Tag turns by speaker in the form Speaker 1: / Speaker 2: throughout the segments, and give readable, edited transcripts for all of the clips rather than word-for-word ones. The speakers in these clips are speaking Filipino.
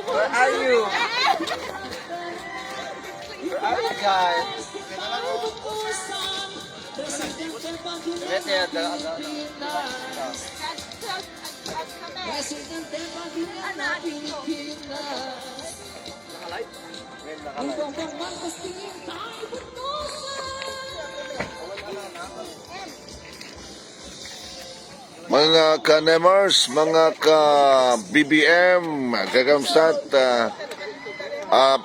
Speaker 1: Where are you? Where are you guys? Wait, yeah,
Speaker 2: Mga ka-nemers, mga ka-BBM, gagamsat,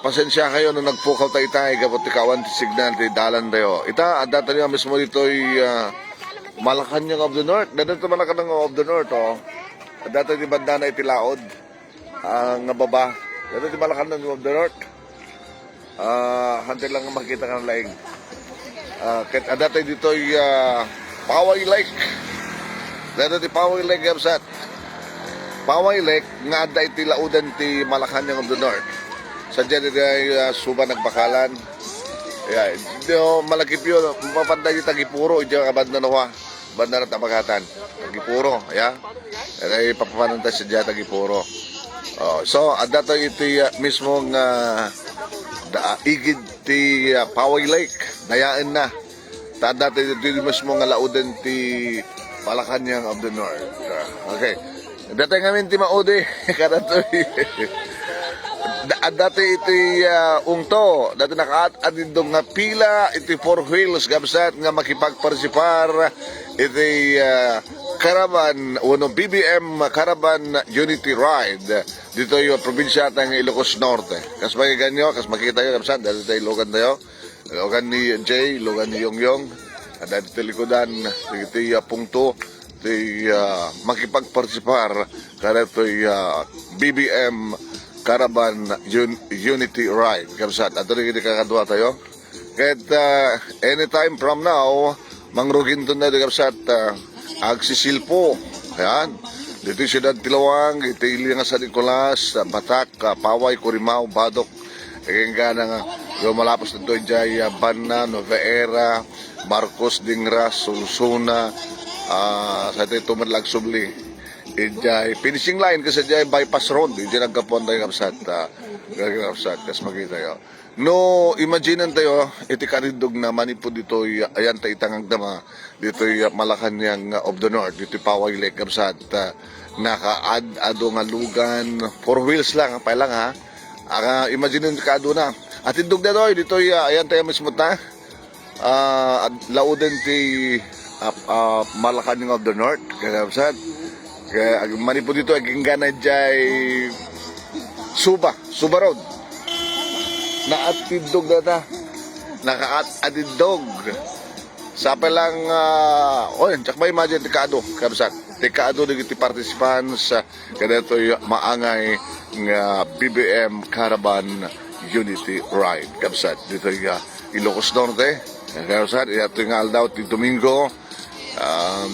Speaker 2: pasensya kayo nung nagpukaw tayo kapag ikawan ti signal ti dalan tayo. Ita, at data niya mismo dito'y Malacanang of the North. Dito Malacanang of the North, oh. At data di banda na itilaod, nga baba. Dito di Malacanang of the North. Hantay lang makita ka ng laing. At data dito'y Paway Lake. Dito ti Paway Lake gamsat. Paway Lake nga adda iti laudan ti Malacanang of the North. Sa dyan suba nagbakalan. Yeah, malakip yun. Mapanday yung Tagipuro. Diyan ka banda nawa. Banda na tabagatan. Tagipuro. Yeah. Kaya papapanantay sa dyan Tagipuro. So, adda to iti mismong igid ti Paway Lake. Nayaan na. Adda to iti mismong laudan ti Malacanang of the North. Okay. Dati ngamin ti maudi. Kada to dati iti ungto. Dati nakaat-adindong nga pila iti 4 wheels gamsat nga makipagparsipar iti Caravan uno BBM Caravan Unity Ride dito yung probinsya ng Ilocos Norte. Kas magiganyo, kas makita nyo gamsat dati tayo logan tayo. Logan ni Jay, logan ni Yongyong. At dati likodan iti pungto iti makipagparsipar kada ito BBM Caravan Unity Ride. Kamsat, ato rin kakadwa tayo. Kahit anytime from now, mangrugin to na kamsat, agsisilpo. Ayan. Dito yung siyudad Tilawang, ito ilinga sa Nicolas, Batak, Paway, Corimao, Badok. Kaya nga nga, malapos na ito dyan, Banna, Noveera, Marcos, Dingra, Sulsuna, sa ito Tumadlag, Subli. Ijay finishing line kasi jay bypass road ijay nagkapuan tayo kapsat kas makita yo no imagine tayo iti karidog na manipod dito ayan tayo itangang dama dito Malacanang of the North dito Paway Lake kapsat naka-ado nga lugan 4 wheels lang pa lang ha imagine ka ado na at indog na dito ayan tayo mismo ta lauden ti Malacanang of the North kapsat. Kaya manipod dito aging gana jay Suba Road. Naatidog na ta. Nakaatidog. Sapa lang tsak ba imagine tikado kabsak. Tikado digiti participants kada ito maangay nga BBM Caravan Unity Ride kabsat dito Ilocos Norte. Kabsat ito nga aldaw ti Domingo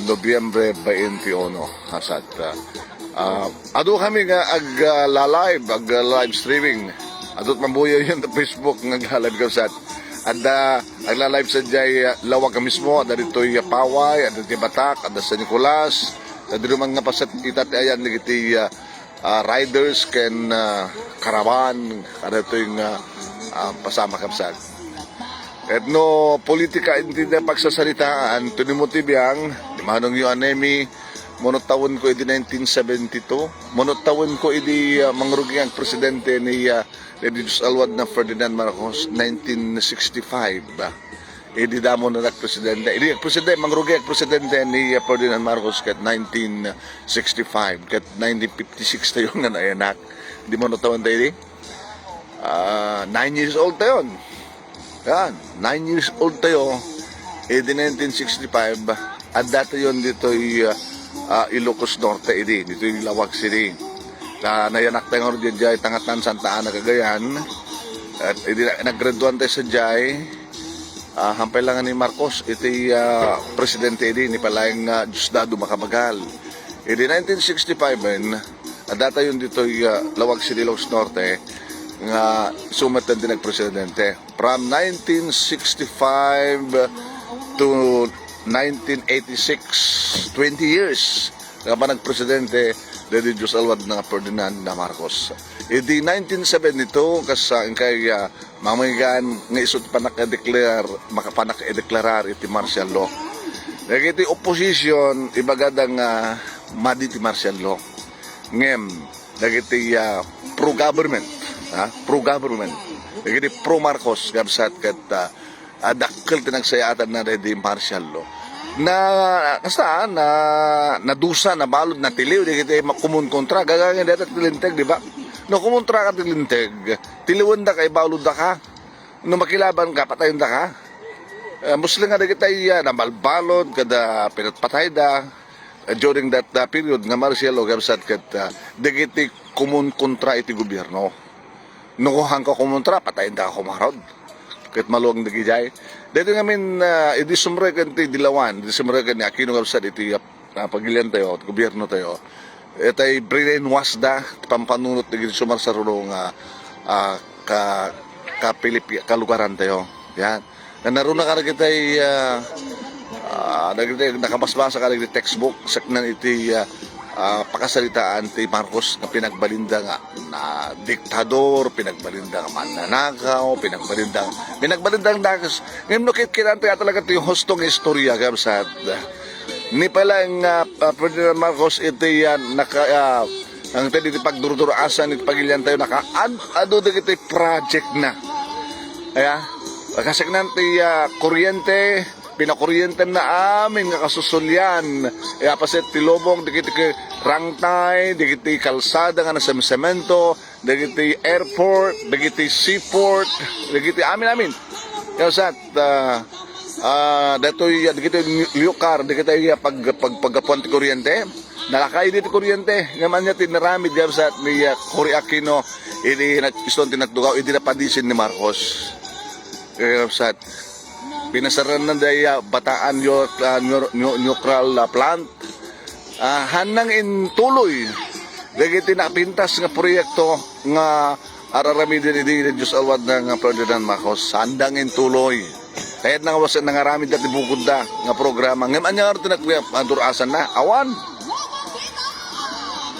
Speaker 2: Nobyembre 21 hasat ado kami nga live streaming adot mambuyo yun sa Facebook nga live kasat adda live sa jay lawag ka mismo adda dito Paway adda ti Batak adda sa Nicolas adda mga pasat itat ayan nagiti riders ken caravan adda ito yung pasama kapsat. Et no politika hindi na pagsasalitaan to ni Motibiyang di manong yung anemi monotawon ko edi 1972 monotawon ko edi mangrugi ang presidente ni Diyos Alwad na Ferdinand Marcos 1965 edi damo na nagpresidente edi presidente mangrugi ang presidente ni Ferdinand Marcos ket 1965 ket 1956 tayo nga naanak di monotawon tayo 9 years old tayo. Yan, 9 years old tayo, di 1965, at dati yun dito Ilocos Norte, dito yung Lawag City. Nayanak tayo nga rin dyan, Tangatan, Santa Ana, Cagayan, at naggraduan tayo sa Jai, hampay lang ni Marcos, ito presidente ni palayang Diosdado Macapagal. Di 1965, at dati yun dito Lawag City, Ilocos Norte, nga sumatan din nagpresidente from 1965 to 1986 20 years nga panagpresidente dahil Diyos alwad na Ferdinand na Marcos. Iti 1972 kas kay mamagigan nga isut makapanak-deklarar iti martial law. Iti opposition ibagadang madi ti martial law. Ngem dagiti pro-government, pro-government. Dagiti pro-Marcos gabsat ket adakkel tinagsayatan na di martial law. Nadusa na balod na tiliw di kita makumun kontra gagangin data tilinteg di ba? No kumontra ka tilinteg, tiliwan da kay balod da ka. No makilaban ka patayon da ka. Muslim nga kita nabalbalod kada pinatpatay da during that period nga martial law gabsat ket dagiti kumun kontra iti gobyerno. No hangka kumontra patayon da ka kumarod. Ket maluwang nagijay. Dito ngamin, idi sumrekan ti Dilawan, idi sumrekan ni Aquino Gabsat iti pagilian tayo, gobyerno tayo. Itay brainwash da, pampanunot na sumar sa rulong kalugaran tayo. Yan. Naruna ka na kita'y nakabasbasa ka na textbook, saknan iti pakasalitaan ti Marcos na pinagbalinda nga na diktador, pinagbalinda nga mananakaw, pinagbalindang dagas. Ngayon nukit kinanta nga talaga ito yung hustong istorya gabsat. Ni pala yung Ferdinand Marcos iti ang tadi pagdurudurasan iti pagilian tayo naka-ado na ito project na. Kaya, kasagnan ti kuryente, pinakuryente na amin nga kasusulyan. Paset ti lobong, dikiti rangtay, dikiti kalsada nga nasa semento, dikiti airport, dikiti seaport, dikiti amin. Kasat, dikiti liukar, dikiti paggapuan ti kuryente. Nalakay dito kuryente. Ngaman niya tinaramid kasat ni Cory Aquino, iston tinagdugaw, hindi napadisin ni Marcos. Kasat, pinasaran na daya Bataan nuclear plant. Hanang in tuloy. Dagiti napintas nga proyekto nga araramidin iti Diyos alwad ng Ferdinand Marcos. Handang in tuloy. Kahit nga wasan nangaramid dati bukod da nga programa. Ngayon nga rin tinagdurasan na. Awan.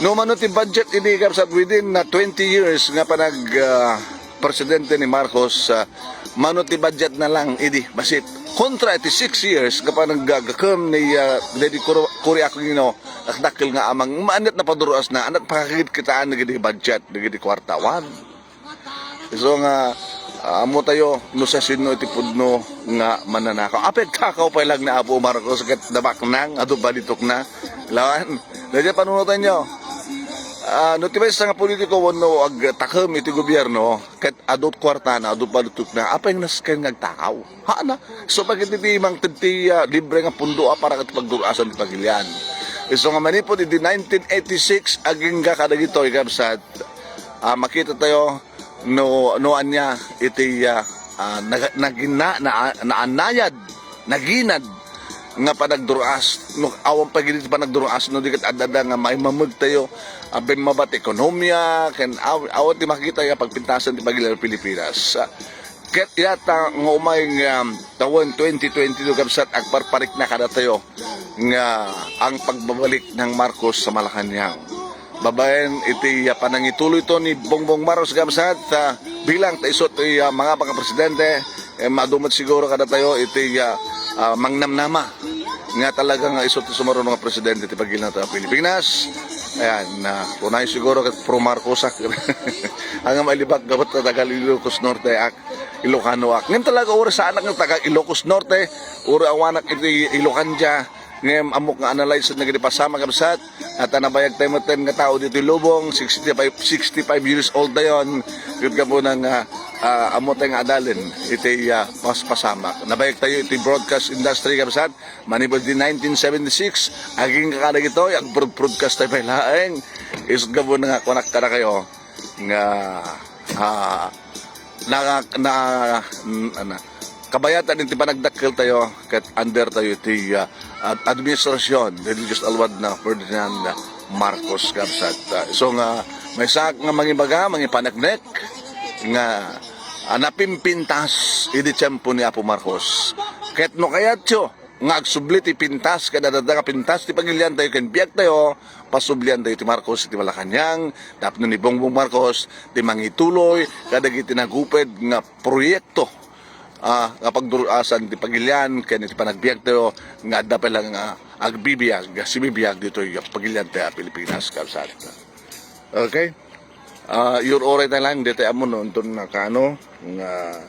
Speaker 2: No manot yung budget ini kapsat within 20 years nga panag presidente ni Marcos manoti budget na lang idi basit kontra iti 6 years kapag naggagakam ni Daddy Cory Aquino nakdakil nga amang maanit na paduruas na anak pakakit kitaan na gidi budget na gidi kwartawan. So nga amo tayo no sa sino iti pudno nga mananakaw apet kakaw pa lang na Apo Marcos ket dabak nang adu balitok na lawan dahil panunutan nyo. Notibay sa nga politiko wano ag takam iti gobyerno ket adot kwartana adot balutok na apa yung nasken ngagtakaw na so pag iti mang titi libre nga pundo para ket pagdurasan ti pagilian so nga manipod iti 1986 aging ga kadagitoy kapsat makita tayo no anya iti naginad nga panagduras no awang pagilid panagduras no diket adada nga maimameg tayo abin mabat ekonomiya ken awat ti makita ya pagpintasan ti pagilan Pilipinas ket yata nga umay taon 2022 kapsat agparparik na kada tayo nga ang pagbabalik ng Marcos sa Malacanang babaen iti panangituloy to ni Bongbong Marcos kapsat bilang taisot ti mga pagka-presidente madumot siguro kada tayo iti mangnamnama nga talaga nga isot sumaro ng presidente ti pagilan ng Pilipinas. Ayan, kunay siguro kat pro Marcosak ang malibak gabot na taga Ilocos Norte ak Ilocano ak. Ngem talaga ura sa anak ng taga Ilocos Norte, ura awanak iti Ilocanja, ngem amok nga analyze na gidi pasama kabsat at nabayag tayo maten nga tao dito Lubong 65 years old na yon. Yun ka po ng amo tayong adalin iti mas pasamak. Nabayag tayo iti broadcast industry kabsat manipod di 1976 aging kakadag ito yung broadcast tayo pailaeng isot ka po nga kunak ka na kayo nga kabayatan iti panagdakil tayo kat under tayo iti administrasyon dito just alwad na Ferdinand Marcos kabsat so nga may sak nga mangibaga mangipanagnek nga napimpintas idi tiyempo ni Apo Marcos ket no kayat siyo nga agsubli ti pintas kada dada ka pintas ti pagilian tayo ken biag tayo pasublian tayo ti Marcos ti Malacañang tapno ni Bongbong Marcos ti mangituloy kadagiti naguped nga proyekto nga pagdurasan ti pagilian ken ti panagbiag tayo nga adda pa lang agbibiyag sibibiyag dito yung pagilian tayo Pilipinas kabsat. Okay? Your oray na lang dito amo noon na kano nga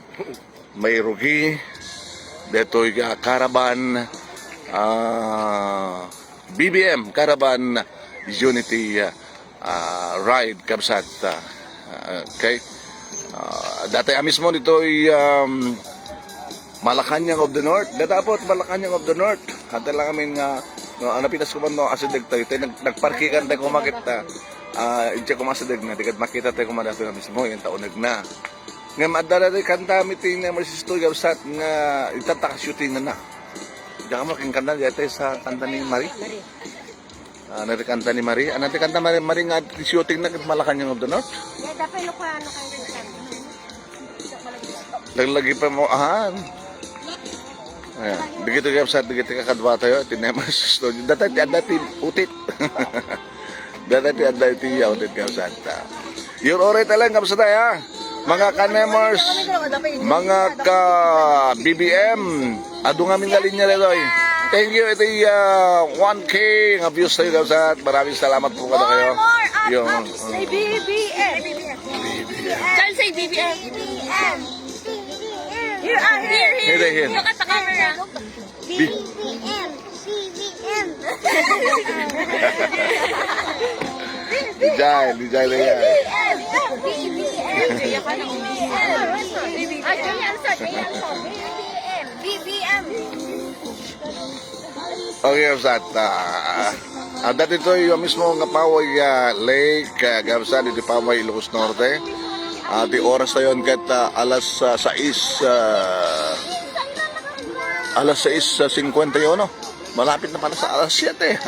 Speaker 2: may rugi dito yung Caravan BBM Caravan Unity Ride kabsat. Okay? Dati mismo dito yung Malacañang of the North. Datapot Malacañang of the North. Hanta lang kami nga napitas ko man no asideg tayo. Nagparkikan tayo kumakit Inche ko masadag na, di makita tayo kumadato na mismo, yung taonag na. Nga madala tayo kanta miting na marisisto gabsat nga itatakas shooting na. Diyan ka malaking kanta dito sa kanta ni Marie. Narikanta ni Marie. Ano natin kanta Marie nga shooting na Malacañang of the North?
Speaker 3: Ya, dapat lo pa ano kang ganyan.
Speaker 2: Laglagi pa mo, ayan, begitu gabsat, begitu kakadwa tayo, tinemaris studio. Dati utit. Dati ada itu ya ulit gabsat. Your oray talang gabsat ya. Mga kanemers, mga ka BBM, adu nga minggalinya leloy. Thank you ito 1K nga views tayo gabsat. Maraming salamat po kada kayo. Yung
Speaker 3: Say BBM. Can say BBM. You are here.
Speaker 2: Here.
Speaker 3: Look at the camera. BBM.
Speaker 2: Dijay na yan. Okay, gabsat. Dati ito yung mismo nga Paway Lake, gabsat, dito Paway Ilocos Norte. Di oras na yun kat alas 6, alas 6:51, no? Malapit na pala sa alas 7.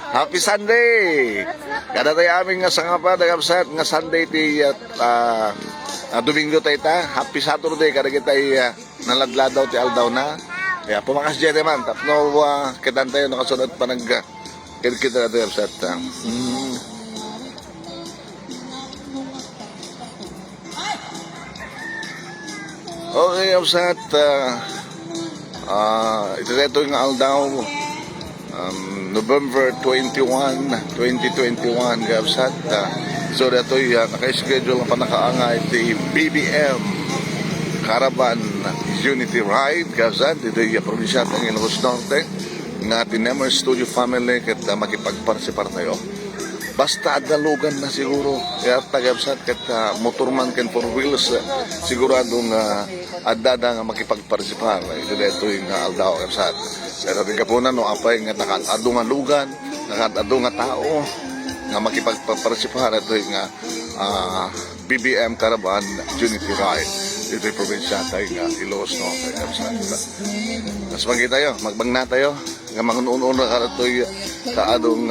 Speaker 2: Happy Sunday! Kada tayo aming nga sangapa, gabsat, nga Sunday ti Domingo tayo ta. Happy Saturday, kada kita naladladaw ti aldaw na. Kaya pumakas dyan man, tapno kitan tayo nakasunod pa kita na tayo, gabsat. Okay, gabsat. Ito yung aldaw. November 21, 2021 gabsat. So dato'y naka-schedule ang panakaangay ti BBM Caravan Unity Ride gabsat. Dito yung probinsya ng Ilocos Norte nga tinemer studio family kat makipagparsipar tayo. Basta adalugan na siguro kaya tagabsat kat motorman ken four wheels siguradong adada nga makipagparsipar. Ito yung aldaw gabsat. Pero rin kapunan no apay nga nakatado nga lugan, nakatado nga tao nga makipagpaparsipar ito nga BBM Caravan Unity Ride dito yung probinsya tayo nga Ilocos Norte. Mas magi tayo, magbangna tayo nga mangunuun na ito kaadong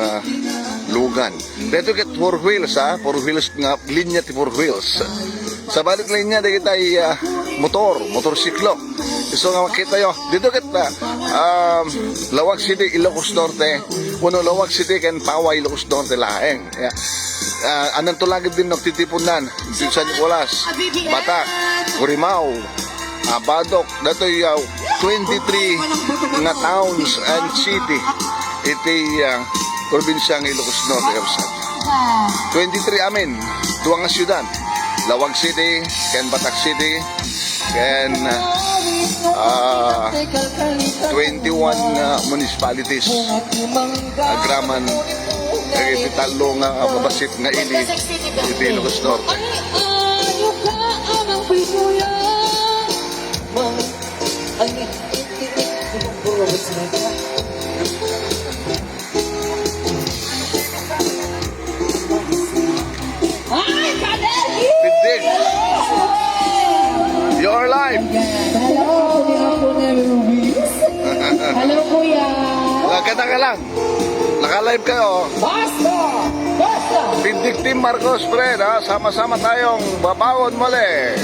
Speaker 2: lugan. Dito ket four wheels four wheels nga linya ti four wheels. Sa balik linya di kita motorsiklo. So nga makita yo dito ket Lawag City Ilocos Norte, uno Lawag City ken Paway Ilocos Norte laeng. Anang tulagid din nagtitipunan sa Nicolas, Batak, Corimao, Badok, datoy 23 nga towns and city iti probinsya ng Ilocos Norte gabsat. 23 amin, duwa nga syudad. Lawag City, ken Batak City, ken 21 municipalities agraman italo nga mabasit nga ini iti Ilocos Norte. Pindig, you're live.
Speaker 4: Hello, Kuya.
Speaker 2: Magkata ka lang. Naka-live kayo.
Speaker 4: Basta!
Speaker 2: Pindig Team Marcos, friend. Sama-sama tayong babawon muli.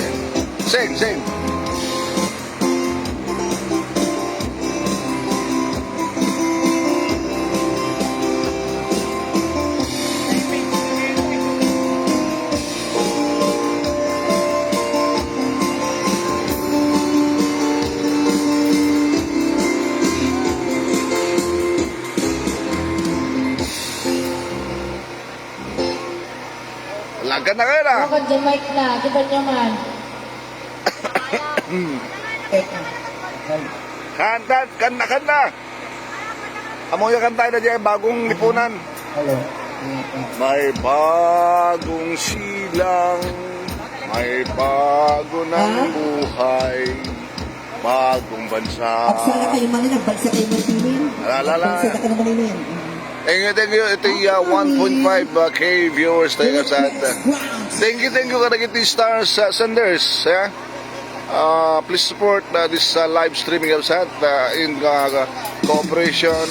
Speaker 2: Sing. Lagkan na kayo na.
Speaker 4: Ako dyan, mic na. Kita nyo man.
Speaker 2: Kanta. Amo yung kanta na dyan, bagong lipunan.
Speaker 5: Hello.
Speaker 2: May bagong silang, may bago ng buhay, bagong bansa.
Speaker 5: Aksara kayo man yun, bagsa kayo man
Speaker 2: Alala.
Speaker 5: Bagsa ka naman yun.
Speaker 2: Thank you. Ito yung 1.5K viewers tayo sa Thank you Karagiti Stars Senders. Please support this live streaming website in cooperation.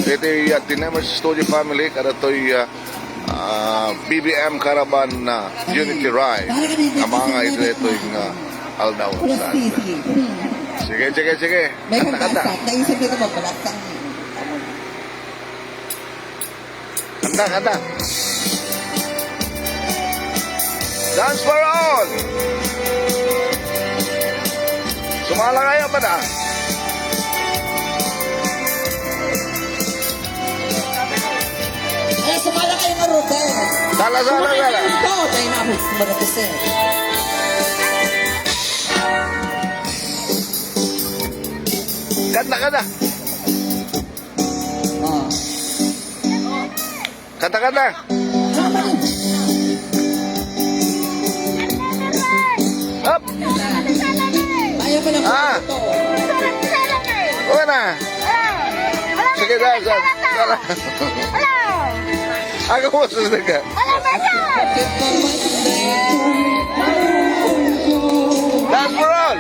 Speaker 2: Ito yung Tinemers Studio Family. Kada ito yung BBM Caravan Unity Ride. Ang mga ito yung Aldaw. Sige.
Speaker 5: May
Speaker 2: Kanta.
Speaker 5: kanta. Naisip nito mo, balakang.
Speaker 2: Kanta. Dance for all! Sumala kayo pa na?
Speaker 5: Eh, sumala kayo ng Rodel.
Speaker 2: Sala.
Speaker 5: Ito, tayo na ako. Marapisin.
Speaker 2: Kanta.
Speaker 5: Oh.
Speaker 2: Kanta. Up!
Speaker 5: Ayaw mo lang
Speaker 2: Ah.
Speaker 5: ito.
Speaker 2: Uwi na! Sige, sala. Ako mo susunod ka. Dance for all!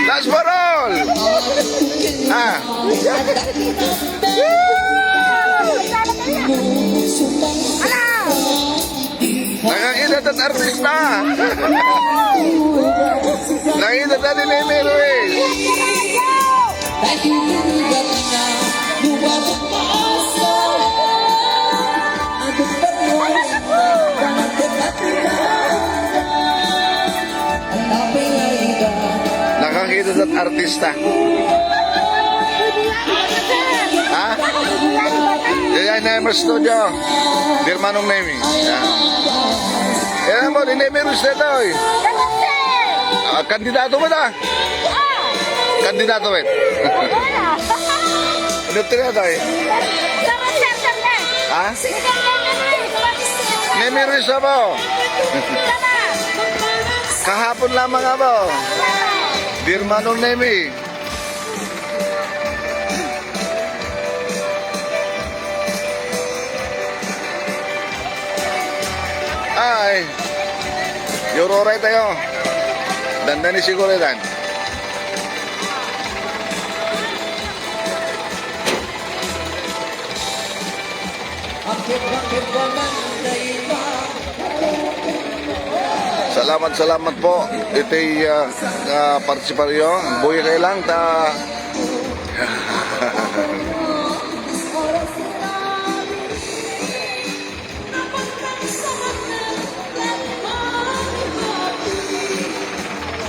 Speaker 2: Dance for all! Nakakita at artista! Nakita na ni Nene Ruiz! Nakakita at artista. Ha? Yan Nemer Studio. Di Manong Nemi. Yan mo, di Nemi Ruiz na ito. Kandidato mo na. Kandidato mo. Ano ito na ito? Ha? Nemi Ruiz na po. Kahapon lamang nga po. Di Manong Nemi. Ay, Euroray tayo. Dandani siguro yan. Salamat po. Ito'y partisiparyo. Buhay kayo lang.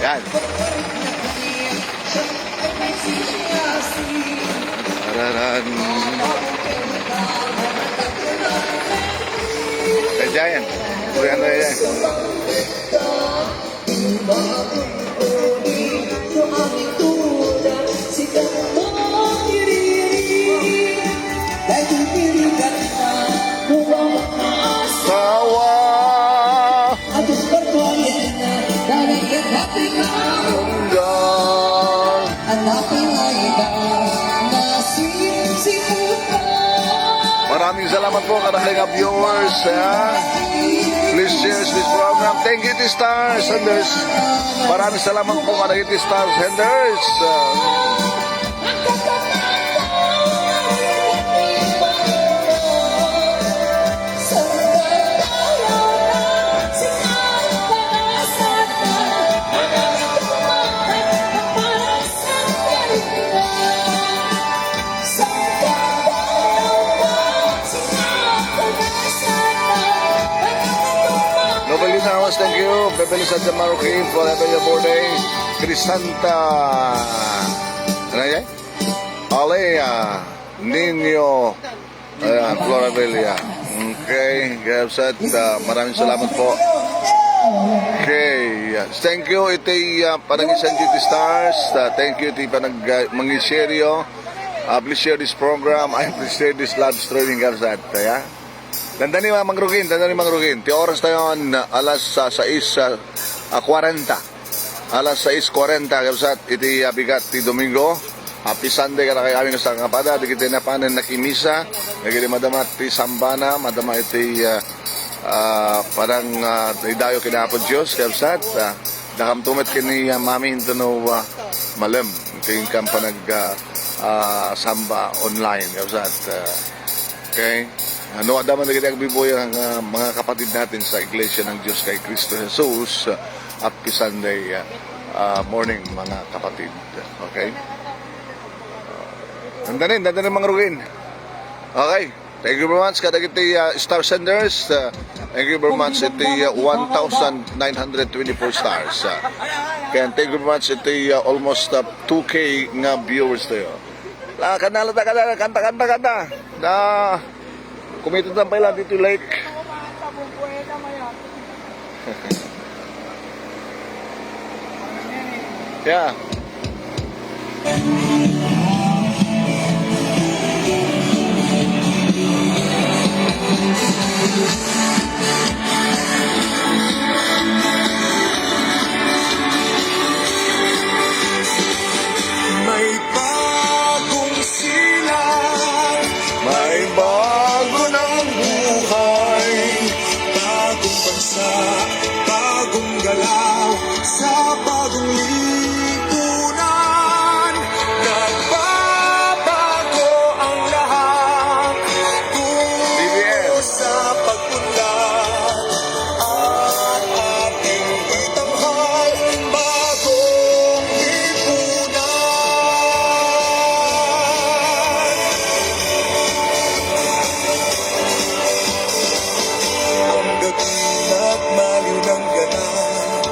Speaker 2: Yan. Tararan. Kaya yan. Buyan na yan. Tawa. Maraming salamat po karating viewers. Please share this program. Thank you to Stars Senders. Maraming salamat po karating Stars Senders.
Speaker 3: Sometimes
Speaker 2: Bebel San Maroquin, Florida Borde, Crisanta, ano yan? Alea, Nino, Florida. Okay, Gabsat, maraming salamat po. Okay, thank you iti Panangisan GT Stars. Thank you iti mangiseryo. Please share this program. I appreciate this live streaming, Gabsat. Dandani mangrugin. Ti oras tayo alas 6:40. Alas 6:40, Gabsat. Iti bigat ti Domingo. Happy Sunday ka na kayo aming sa kapada. Di kita napanan na kimisa. Nagili madama ti Sambana. Madama iti parang dayo kinapod Diyos. Kapsat. Nakamtumit kini mami hinto no malam. Ito yung kampanag samba online. Kapsat. Okay. Ano adaman na kita agbiboy ang mga kapatid natin sa Iglesia ng Diyos kay Kristo Jesus. Happy Sunday morning mga kapatid. Okay. Dandanin mga rugin. Okay. Thank you very much. Kada kiti star senders. Thank you very much. Iti 1,924 stars. Kaya thank you very much. Iti almost 2K nga viewers tayo. Kanta. Na kumitod ang pala dito like. Yeah.
Speaker 6: May bagong silang, may bago ng buhay, bagong bansa, bagong galaw, sa bagong lipunan. Nagbabago ang lahat, tungo sa pagpunlad, at ating itanghal, bagong lipunan. Ang dating at maliw ng ganap,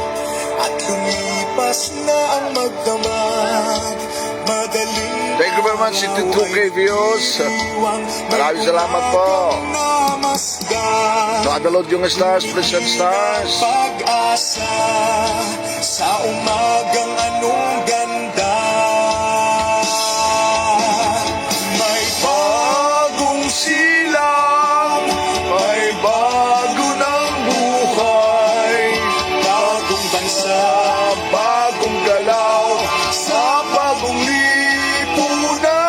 Speaker 6: at lumipas na ang magdamag, madaling
Speaker 2: Thank you very much. Iti 2K views. Maraming salamat po. Nakadalod yung stars, present stars.
Speaker 6: Pag-asa sa umagang anong ganda. May bagong silang, may bago ng buhay, bagong bansa, bagong galaw, sa bagong lipunan.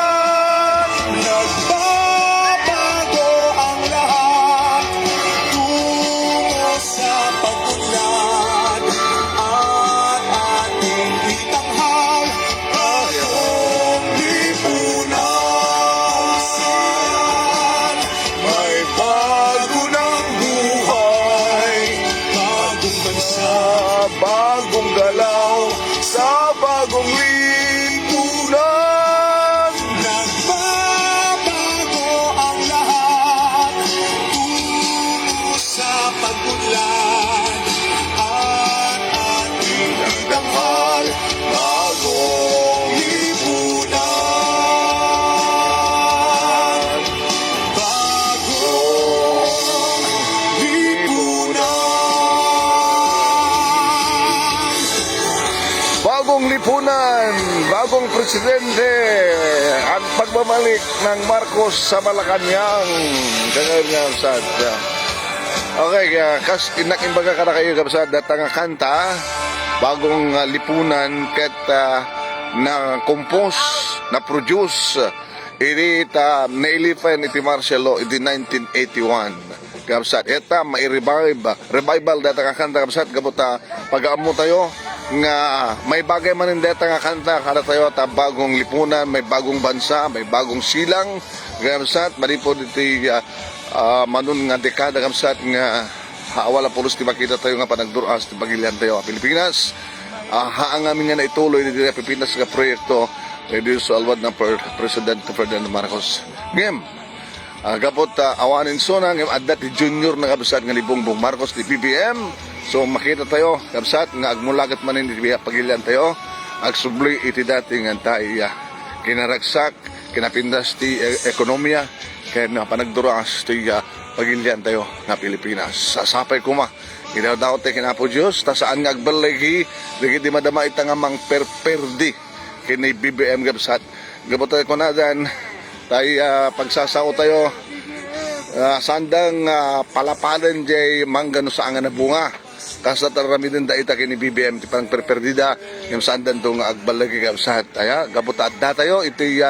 Speaker 6: Nagbabago ang lahat, tungo sa pagpunlad, at ating itanghal, bagong lipunan. May bago ng buhay, bagong bansa,
Speaker 2: Bagong galaw sa bagong lipunan.
Speaker 6: nagbabago ang lahat, tungo sa pagpunlad, at ating itanghal, bagong lipunan. Bagong lipunan.
Speaker 2: Bagong lipunan, bagong presidente, ang pagbabalik ng Marcos sa Malacanang. Ganyan sa okay, kas inakimbaga ka na kayo kapsad datang kanta, bagong lipunan ket na compose, na produce iti nailipan iti martial law iti 1981. Kapsat, eta revival data nga kanta kapsat, kabuta pag-aamu tayo nga may bagay man hindi data nga kanta kada tayo ta bagong lipunan, may bagong bansa, may bagong silang kapsat, malipod iti manun nga dekada kapsat nga haawala pulos ti makita tayo nga panagduras ti pagilian tayo Pilipinas. Haang amin nga na ituloy ni Pilipinas nga proyekto ready sa alwad ng President Ferdinand Marcos. Ngem, kapot awanin so na ngem adat ti junior na kabisat nga libongbong Marcos ti BBM So makita tayo kabsat nga agmulagat man ni pagilyan tayo agsubli iti dating antay kinaragsak kinapindas ti ekonomiya kaya na panagduras ti pagilyan tayo nga Pilipinas. Sasapay kuma Idadaw tayo kinapo Diyos, ta saan nga agbalagi, di madama itang amang perperdi, kini BBM gabsat. Gabot tayo ko na dyan, tayo pagsasao tayo, sandang palapalan jay manggano sa angan na bunga. Kasa tarami din da ita kini BBM, ti parang perperdida, yung sandan doon nga agbalagi gabsat. Aya, gabot at da tayo, iti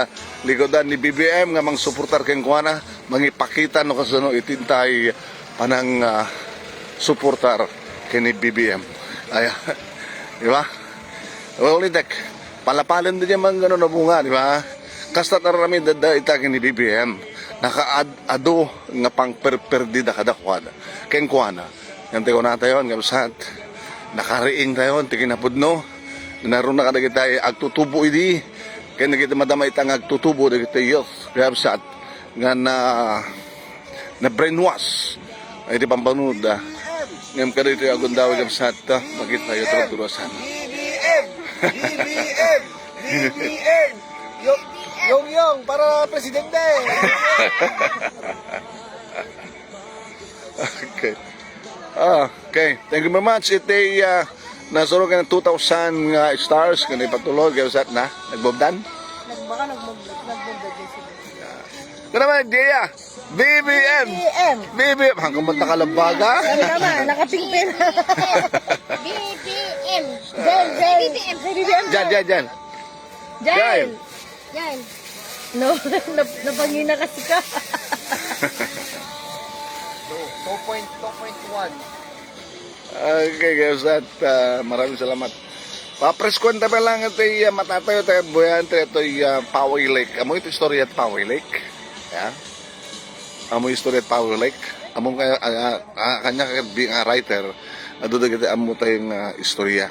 Speaker 2: ligodan ni BBM nga mang suportar keng kuana, mangipakita no kasano itintay panang suportar kini BBM. Ay, di ba? Well, dek, palapalan din yung mga gano'n na bunga, di ba? Kasta tarami dada ita kini BBM, nakaado nga pang perperdida kadakwada. Keng kuana, yung tayo na tayo, nga usat, nakariing tayo, tikinapudno, naroon na kada kita agtutubo idi, kaya nakita madama itang agtutubo, na kita youth, kaya usat, nga na brainwash, ay di pampanood, ngayon ka dito yung agundawa ng sata, makita tayo tulog-tulasan.
Speaker 1: BBM! BBM! BBM! Yung para presidente!
Speaker 2: Okay. Okay. Thank you very much. Ito ay nasuro ka ng 2,000 stars kung ipatulog. Kaya sat na? Nagbobdan?
Speaker 3: Baka nagbubda din sila.
Speaker 2: Kaya naman, Jaya! BBM! BBM! Hanggang ba't nakalambaga?
Speaker 3: Tama, nakapingpin. BBM. BBM.
Speaker 2: Diyan.
Speaker 3: Yan. No, napangina kasi ka.
Speaker 1: 2.1.
Speaker 2: Okay, kaya sat, maraming salamat. Papreskwenta pa lang ito yung matatayo tayo buyan ito yung Poway Lake. Amo ito istorya at Poway Lake. Yeah. Amo istorya at Poway Lake. Amo kanya nga writer. Adudag ito amo tayong istorya.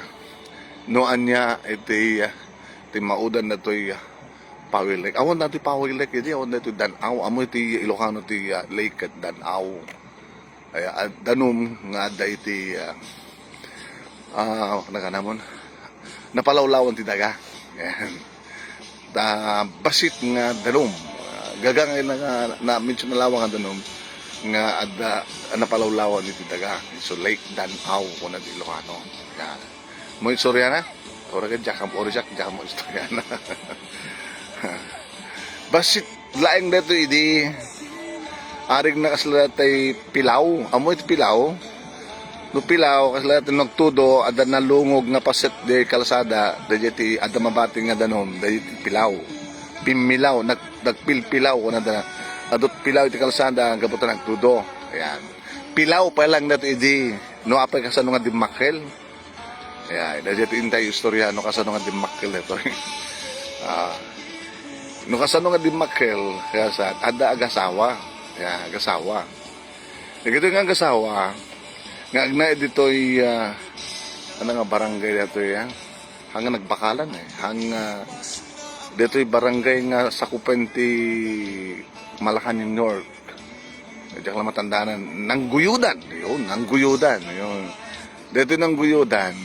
Speaker 2: Noan niya ito maudan na ito Poway Lake. Awon na ito Poway Lake. Awon na ito Danaw. Amo ito Ilocano ito Lake at Danaw. Ay danum nga ada iti nakanamon napalawlawan ti daga. Basit nga danum gagang na mention na lawang nga danum nga ada napalawlawan iti daga. So Lake Danaw kuno ti Ilocano. Mo istorya na ora ka jakam mo istorya na. Basit laeng dito idi arig na kasalatay pilaw. Amo iti pilaw. No pilaw kasalatay nagtudo ada nalungog nga paset de kalsada dayeti ada mabati nga danom dayeti pilaw. Pimilaw nagpilpilaw kuno da. Adot pilaw iti kalsada gabutan nagtudo. Ayan. Pilaw pa lang nato idi no apay kasano nga dimakkel. Ayan, dayeti intay istorya no kasano nga dimakkel ito. No kasano nga dimakkel kaya sa ada agasawa. Ya, agasawa. Ito nga agasawa, nga agna dito'y, nga barangay dito yan, hanga nagbakalan dito'y barangay nga sakupan ti Malacañang North. Diyan lang matandaanan, Nangguyudan, yun, Nangguyudan, yun. Dito'y Nangguyudan,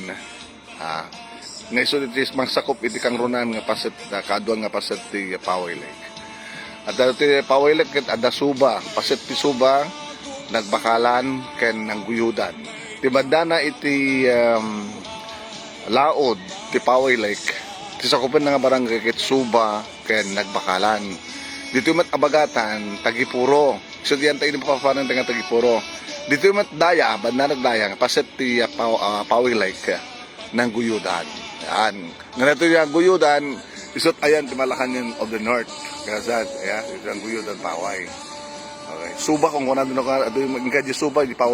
Speaker 2: nga iso dito mang sakup iti kang runan nga paset, kaduan nga paset ti Poway Lake. At dati Poway Lake ada Suba, paset ti Suba, nagbakalan ken Nangguyudan. Ti bandana iti laod ti Poway Lake. Ti sakupan nga barangay ket Suba ken nagbakalan. Dito mat abagatan Tagipuro. So diyan tayo papanan nga Tagipuro. Dito mat daya, bandana daya paset ti Poway Lake Nangguyudan. Yan. Nga yung Guyudan, isot ayan ti Malacañang of the North. Kasad, ya, ito ang Guyudan Paway. Okay. Suba kung kuna doon ka, ito yung mga Suba, di pa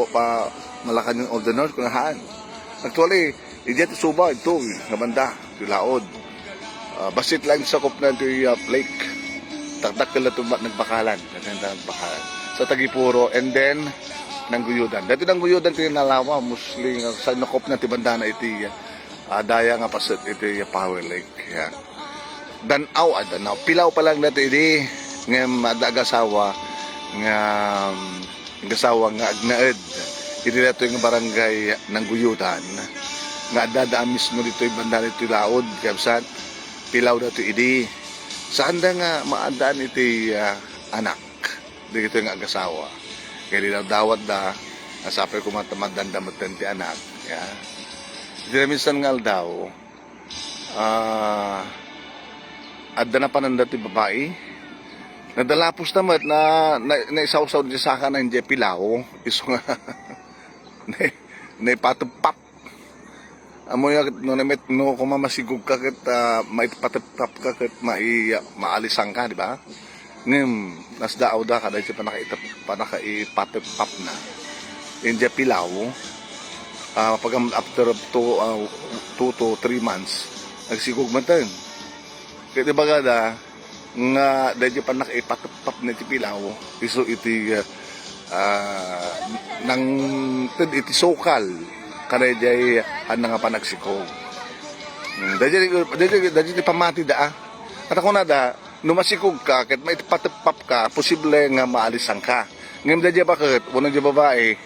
Speaker 2: Malacañang of the North, kunahaan. Actually, hindi ito Suba, ito, nabanda, ito laod. Basit lang sa kop na ito yung lake. Taktak nila ito nagbakalan. Nagbakalan. Sa Tagipuro, and then, Nangguyudan. Dito Nangguyudan, ito yung nalawa, Muslim, sa nakop na tibanda na ito, daya nga pasit, ito yung Poway Lake. Yan. Danaw. Pilaw pa lang natin hindi nga madagasawa nga agasawa nga agnaed iti dito yung barangay ng Guyutan nga dadaan mismo dito yung banda nito laod kapsat pilaw na ito idi saan da nga maadaan iti anak dito yung agasawa kaya nila dawat da nasapay ko matamadan damatan ti anak ya di na minsan nga daw adda na pananda ti babae nadalapos naman na isaw-saw di saka na hindi pilaw iso nga na ipatupap amo yung no namet no kumamasigog ka kat maipatupap ka kat maalisan ka di ba ngem nasdaaw da kada siya panakaipatupap na hindi pilaw pag after 2 to 3 months nagsigog man tayo kaya di ba gada nga dahil pa nakaipatupap na iti pilaw iso iti nang iti sokal kada jay nga panagsikog dahil iti pamati da at ako na da numasikog ka kat may patupap ka posible nga maalisan ka ngayon dahil bakit unang dyan babae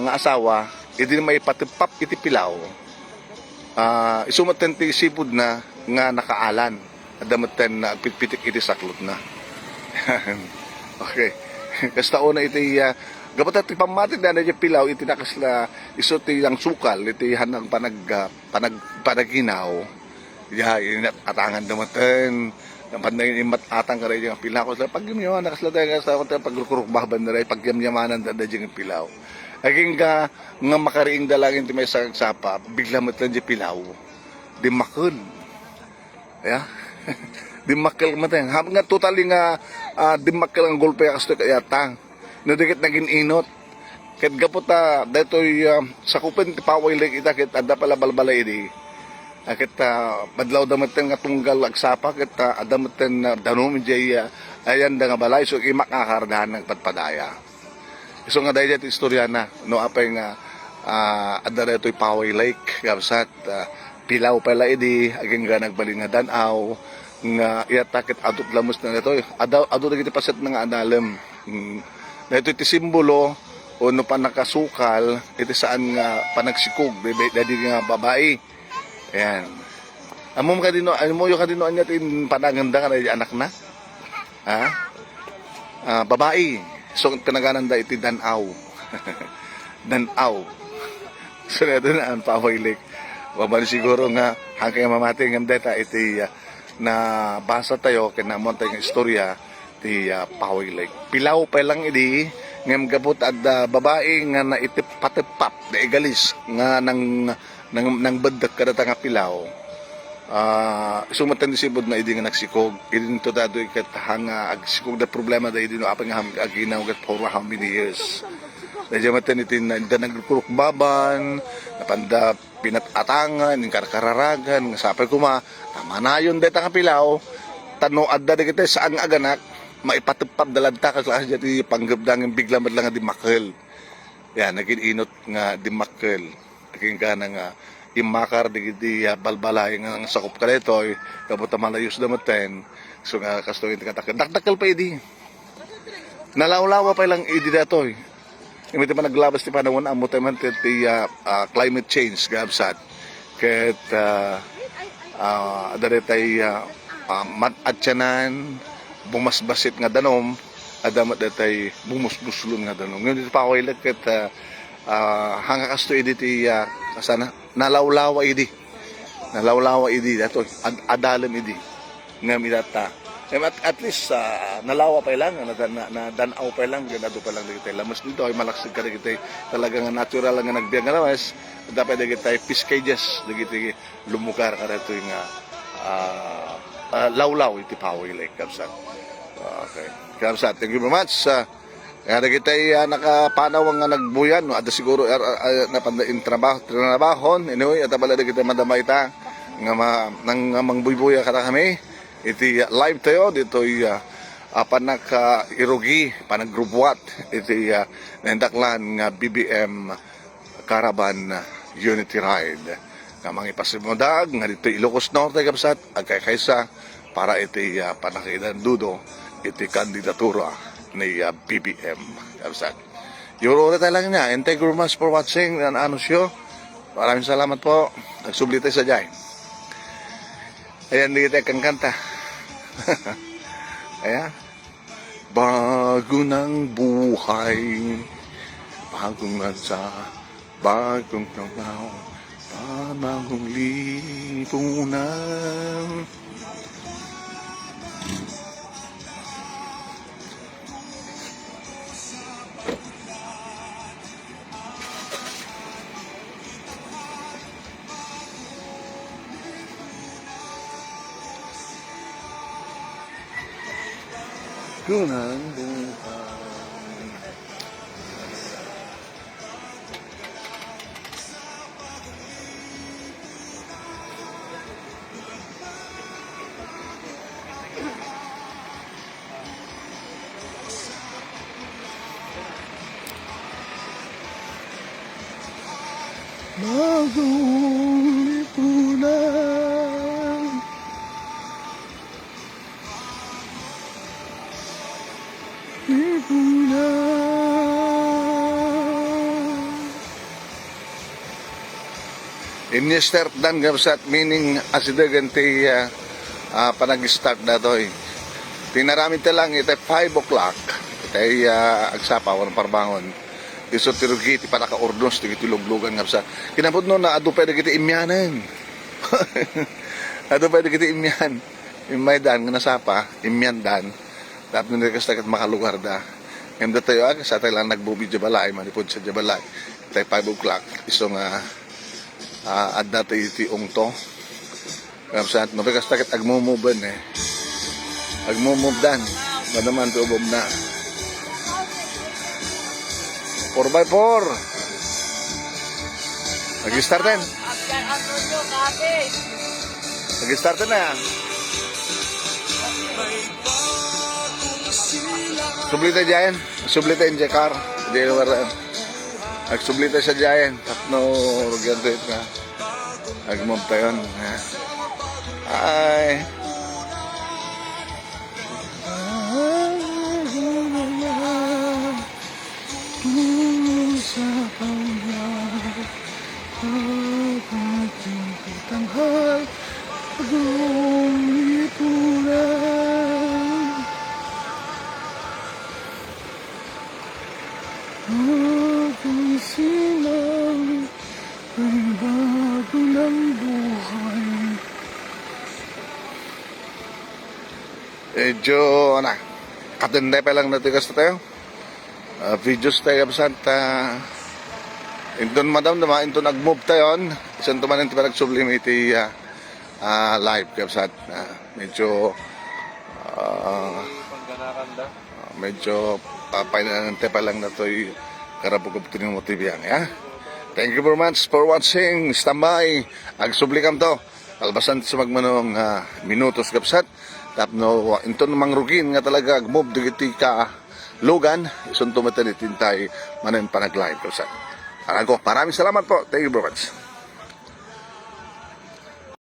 Speaker 2: nga asawa iti may patupap iti pilaw isumatan ti sipod na nga nakaalan adamatan na pitpitik iti saklot na okay kasta una iti gabat at pamatik na na pilaw iti nakasla iso ti ang sukal iti hanang panaginaw atangan damatan panday imat atang ka rin yung pilaw pag yamyaman nakasla tayo sa pagrukurukbaban na rin pag yamyamanan da yung pilaw aging nga makariing dalangin ti may sagsapa bigla matan di pilaw di makul dimakkel mateng habang nga totally nga dimakkel ang golpe kasto kayatang nadikit naging inot ket gaputa daytoy sakupen ti paway lake ita ket adda pala balbalay di ket badlaw damaten nga tunggal agsapa ket adamaten danom jay ayan da nga balay so imakakaardahan ng padpadaya iso nga dayjay ti istorya na no apay nga adda daytoy paway lake kapsat pilaw pala idi aging nga nagbalin nga danaw nga iatakit adot lamos na ito adot na kita paset nga analem na ito iti simbolo o no pa nakasukal iti saan nga panagsikog dadi nga babae ayan amom ka dino amo yung kadino anya tin panaganda nga anak na babae so kanagananda iti danaw danaw so na doon ang pahoylik waban siguro nga hanggang mamati ng data iti na basa tayo kinamon tayo ng istorya ti Pahoy Lake pilaw pa lang idi ngem gabot at babae nga na iti patepap na igalis nga nang badak kada nga pilaw sumatan di sibod na idi nga nagsikog idi nito dado ikat hanga agsikog da problema da idi no apang aginaw gat for how many years dahil matan iti na nagkurukbaban napanda pinatatangan yung kararagan nga sapay kuma tama na yun deta nga pilaw tano adda di kita saan nga aganak maipatupap dalanta kasi dyan panggabdang yung bigla madlang nga dimakkel yan naging inot nga dimakkel naging ka na nga imakar di balbalay nga sakop ka dito kapot malayos damaten so nga kasto yung tikatakal dakdakal pa idi nalawlawa pa lang idi datoy hindi pa naglabas ti panahon amo tayo man ti climate change gabsat ket adare tay matadyanan bumasbasit nga danom adamat datay bumusbuslon nga danom ngunit pa ako ilag ket hanga kasto idi ti kasana nalawlawa idi dato adalem idi ngam idata at least nalawa pa lang na danaw pa lang ganado pa lang dito lamas dito ay malaksig ka dito talaga nga natural nga nagbiang lawas dapat dito piscages dito lumukar ka dito nga lawlaw iti Pahoy Lake kapsat okay kapsat thank you very much kaya kita nakapanaw nga nagbuyan no ada siguro napandain trabahon anyway at pala kita madamay ta nga nang mangbuybuya kada kami iti live tayo dito panak irugi panaggrubwat iti nendaklan nga BBM Caravan Unity Ride nga mga ipasimudag nga dito Ilocos Norte kapsat agkaysa para iti panakidan dudo iti kandidatura ni BBM kapsat Yung tayo lang niya. And thank you very much for watching ang show. Maraming salamat po. Nagsubli tayo sa jay. Ayan, di tayo kang kanta. Ayan. Bago ng buhay, bagong lansa, bagong tamaw, bagong lipunan. Kunang buhay. Bagong lipunan. In-start dan gabsat meaning asidagan ti panag-start na to eh. Tinarami lang ito 5 o'clock. Ito ay agsapa walang parbangon. Iso tirugi ti panaka-ordos ti tiluglugan gabsat. Kinapod no na ado pwede kiti imyanan. Ado pwede kiti imyan. Imay dan nga nasapa, imyan dan. Dapat nung nagkastagat makalugar da. Ngayon tayo sa tayo lang nagbubi jabalay, manipod sa jabalay. Tayo 5 o'clock. Iso nga adda tayo iti ungto. Kaya sa atin, nagkastagat agmumuban eh. Agmumub dan. Madaman ito ubob na. 4x4. Nag-starten. Nag-starten na yan. Sublita dyan. Sublita yung jakar. Hindi naman. Nagsublita sa dyan. Tapno, rugyan to ito nga. Nagmove tayo. Ay. Medyo, katinday pa lang natigas na tayo. Videos tayo absent. Indon madam naman, indon nag-move tayo. Isang tumanin tayo nag-sublimate live absent. Medyo papainanante pa lang na ito'y karabugab ito ng motivyan. Thank you very much for watching. Standby. Ag-sublikam to. Albasan sa magmanong minutos kapsat. Tapno, ito namang rugin nga talaga agmove digiti ka lugan. Isun tumatan itintay manan panag-live kapsat. Maraming salamat po. Thank you very much.